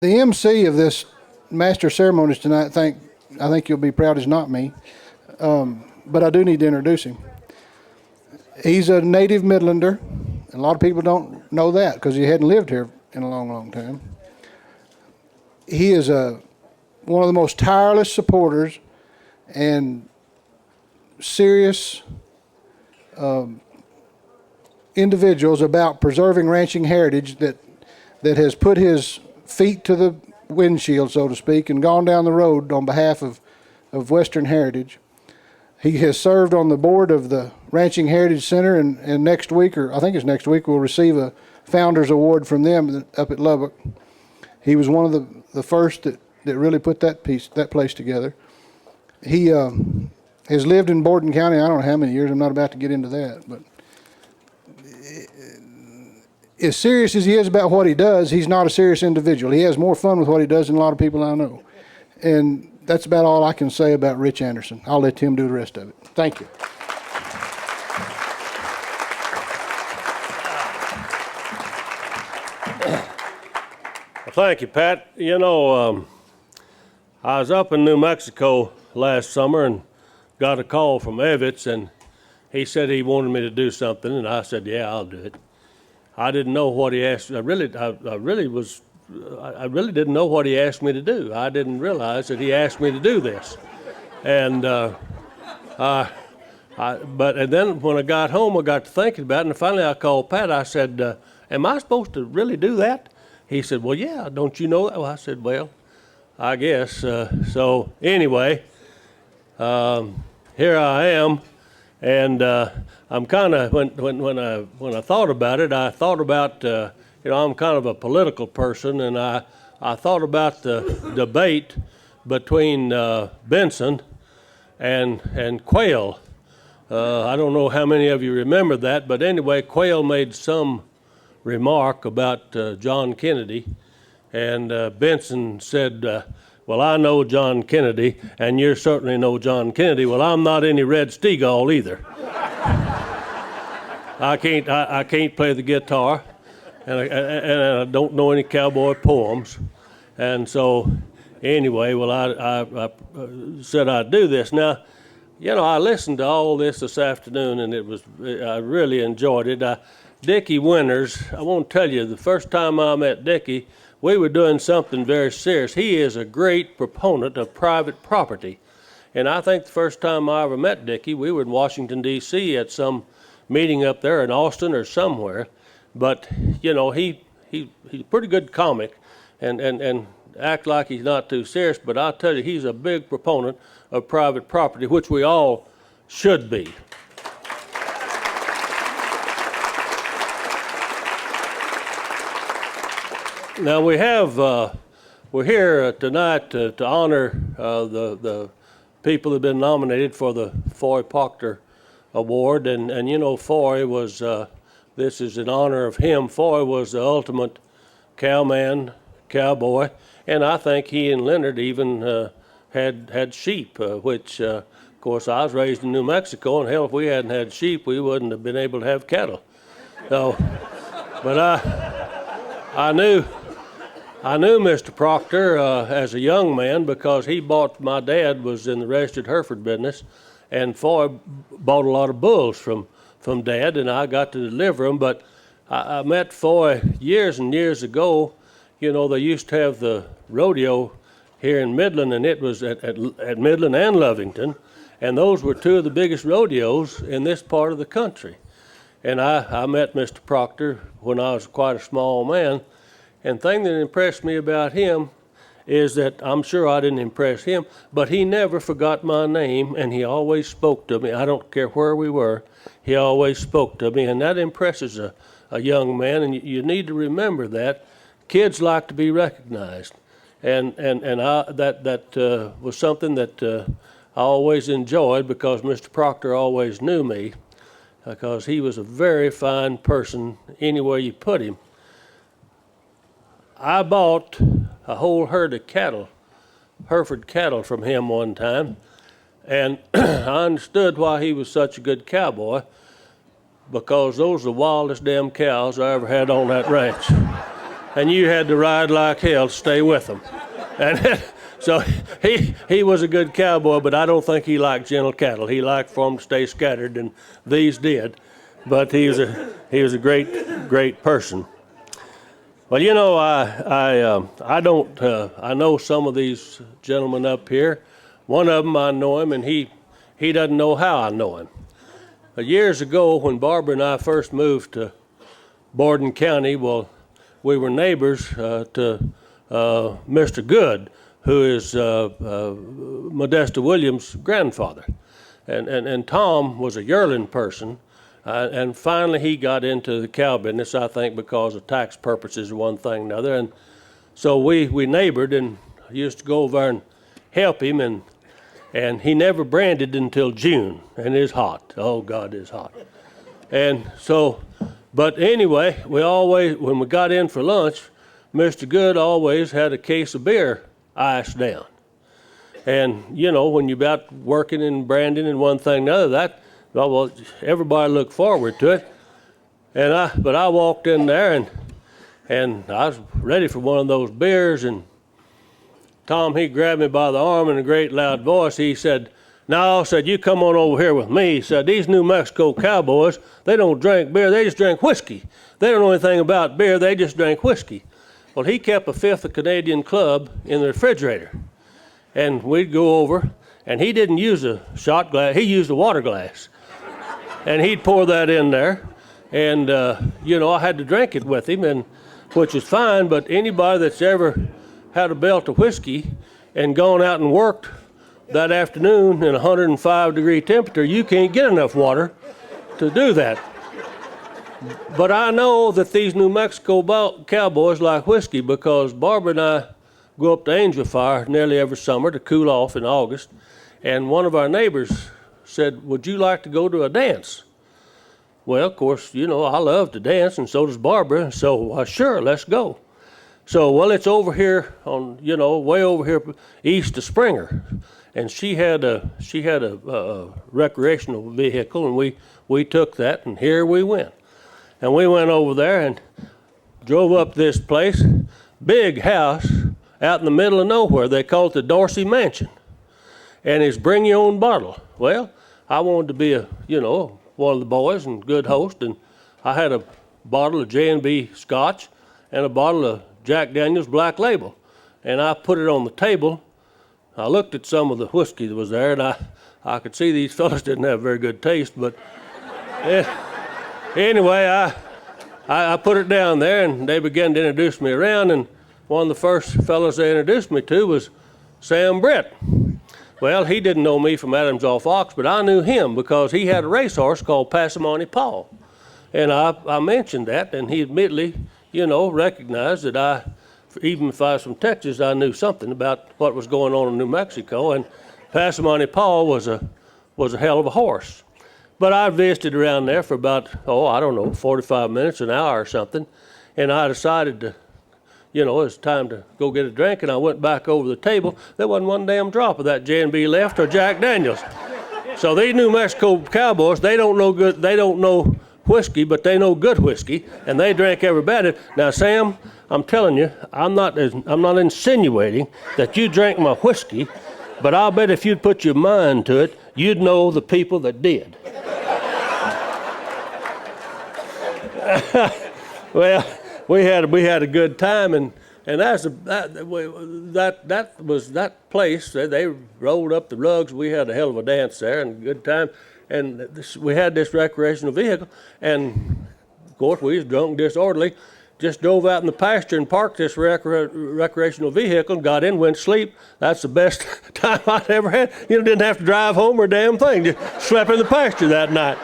The emcee of this master ceremonies tonight, I think you'll be proud is not me, but I do need to introduce him. He's a native Midlander, and a lot of people don't know that because he hadn't lived here in a long, long time. He is one of the most tireless supporters and serious individuals about preserving ranching heritage that has put his feet to the windshield, so to speak, and gone down the road on behalf of Western Heritage. He has served on the board of the Ranching Heritage Center, and next week, or I think it's next week, we'll receive a Founders Award from them up at Lubbock. He was one of the first that really put that place together. He has lived in Borden County, I don't know how many years, I'm not about to get into that, but as serious as he is about what he does, he's not a serious individual. He has more fun with what he does than a lot of people I know. And that's about all I can say about Rich Anderson. I'll let him do the rest of it. Thank you. Well, thank you, Pat. You know, I was up in New Mexico last summer and got a call from Evitz, and he said he wanted me to do something, and I said, yeah, I'll do it. I didn't know what he asked. I really didn't know what he asked me to do. I didn't realize that he asked me to do this. And but then when I got home, I got to thinking about it, and finally I called Pat. I said, am I supposed to really do that? He said, well, yeah, don't you know that? Well, I said, well, I guess. So anyway, here I am. And I'm kind of when I thought about it, I thought about I'm kind of a political person, and I thought about the debate between Benson and Quayle. I don't know how many of you remember that, but anyway, Quayle made some remark about John Kennedy, and Benson said, well, I know John Kennedy, and you certainly know John Kennedy. Well, I'm not any Red Steagall either. I can't play the guitar, and I don't know any cowboy poems. And so, anyway, well, I said I'd do this. Now, you know, I listened to all this afternoon, and I really enjoyed it. Dickie Winters, I won't tell you, the first time I met Dickie, we were doing something very serious. He is a great proponent of private property. And I think the first time I ever met Dickie, we were in Washington, D.C. at some meeting up there in Austin or somewhere. But, you know, he's a pretty good comic and act like he's not too serious. But I'll tell you, he's a big proponent of private property, which we all should be. Now we're here tonight to honor the people that have been nominated for the Foy Proctor Award, and you know, Foy was, this is in honor of him. Foy was the ultimate cowboy, and I think he and Leonard even had sheep, which of course I was raised in New Mexico, and hell, if we hadn't had sheep, we wouldn't have been able to have cattle. So, but I knew Mr. Proctor as a young man because my dad was in the registered Hereford business, and Foy bought a lot of bulls from Dad, and I got to deliver them. But I met Foy years and years ago. You know, they used to have the rodeo here in Midland, and it was at Midland and Lovington, and those were two of the biggest rodeos in this part of the country. And I met Mr. Proctor when I was quite a small man. And the thing that impressed me about him is that I'm sure I didn't impress him, but he never forgot my name, and he always spoke to me. I don't care where we were, he always spoke to me, and that impresses a young man, and you need to remember that. Kids like to be recognized, and that was something that I always enjoyed because Mr. Proctor always knew me, because he was a very fine person anywhere you put him. I bought a whole herd of cattle, Hereford cattle, from him one time, and I understood why he was such a good cowboy, because those are the wildest damn cows I ever had on that ranch. and you had to ride like hell to stay with them. And so he was a good cowboy, but I don't think he liked gentle cattle. He liked for them to stay scattered, and these did. But he was a great person. Well, you know, I know some of these gentlemen up here. One of them, I know him, and he doesn't know how I know him. Years ago, when Barbara and I first moved to Borden County, well, we were neighbors to Mr. Good, who is Modesta Williams' grandfather. And Tom was a yearling person, and finally he got into the cow business, I think because of tax purposes, one thing and another. And so we neighbored and used to go over there and help him, and he never branded until June, and it's hot. Oh, God, it's hot. And so, but anyway, we always, when we got in for lunch, Mr. Good always had a case of beer iced down. And, you know, when you're about working and branding and one thing and another, well, everybody looked forward to it. But I walked in there, and I was ready for one of those beers, and Tom, he grabbed me by the arm in a great loud voice. He said, "No," said, "you come on over here with me." He said, "These New Mexico cowboys, they don't drink beer, they just drink whiskey. They don't know anything about beer, they just drink whiskey." Well, he kept a Fifth of Canadian Club in the refrigerator. And we'd go over, and he didn't use a shot glass, he used a water glass. And he'd pour that in there, and, you know, I had to drink it with him, and which is fine, but anybody that's ever had a belt of whiskey and gone out and worked that afternoon in 105-degree temperature, you can't get enough water to do that. But I know that these New Mexico cowboys like whiskey because Barbara and I go up to Angel Fire nearly every summer to cool off in August, and one of our neighbors said, "Would you like to go to a dance?" Well, of course, you know, I love to dance, and so does Barbara, so sure, let's go. So, well, it's over here on, you know, way over here east of Springer, and she had a recreational vehicle, and we took that, and here we went. And we went over there and drove up this place, big house out in the middle of nowhere. They call it the Dorsey Mansion, and it's bring your own bottle. Well, I wanted to be one of the boys and good host, and I had a bottle of J&B Scotch and a bottle of Jack Daniel's Black Label, and I put it on the table. I looked at some of the whiskey that was there, and I could see these fellas didn't have very good taste, but anyway, I put it down there, and they began to introduce me around, and one of the first fellas they introduced me to was Sam Britt. Well, he didn't know me from Adams off Ox, but I knew him because he had a racehorse called Passamani Paul. And I mentioned that, and he immediately, recognized that even if I was from Texas, I knew something about what was going on in New Mexico. And Passamani Paul was a hell of a horse. But I visited around there for about, 45 minutes, an hour or something. And I decided to, it was time to go get a drink, and I went back over the table. There wasn't one damn drop of that J&B left or Jack Daniels. So these New Mexico cowboys, they don't know whiskey, but they know good whiskey, and they drink every bit of it. Now, Sam, I'm telling you, I'm not insinuating that you drank my whiskey, but I'll bet if you'd put your mind to it, you'd know the people that did. Well, we had a good time, and that was that place. They rolled up the rugs. We had a hell of a dance there and a good time. And we had this recreational vehicle, and of course we was drunk and disorderly. Just drove out in the pasture and parked this recreational vehicle and got in, went to sleep. That's the best time I'd ever had. Didn't have to drive home or a damn thing. Just slept in the pasture that night.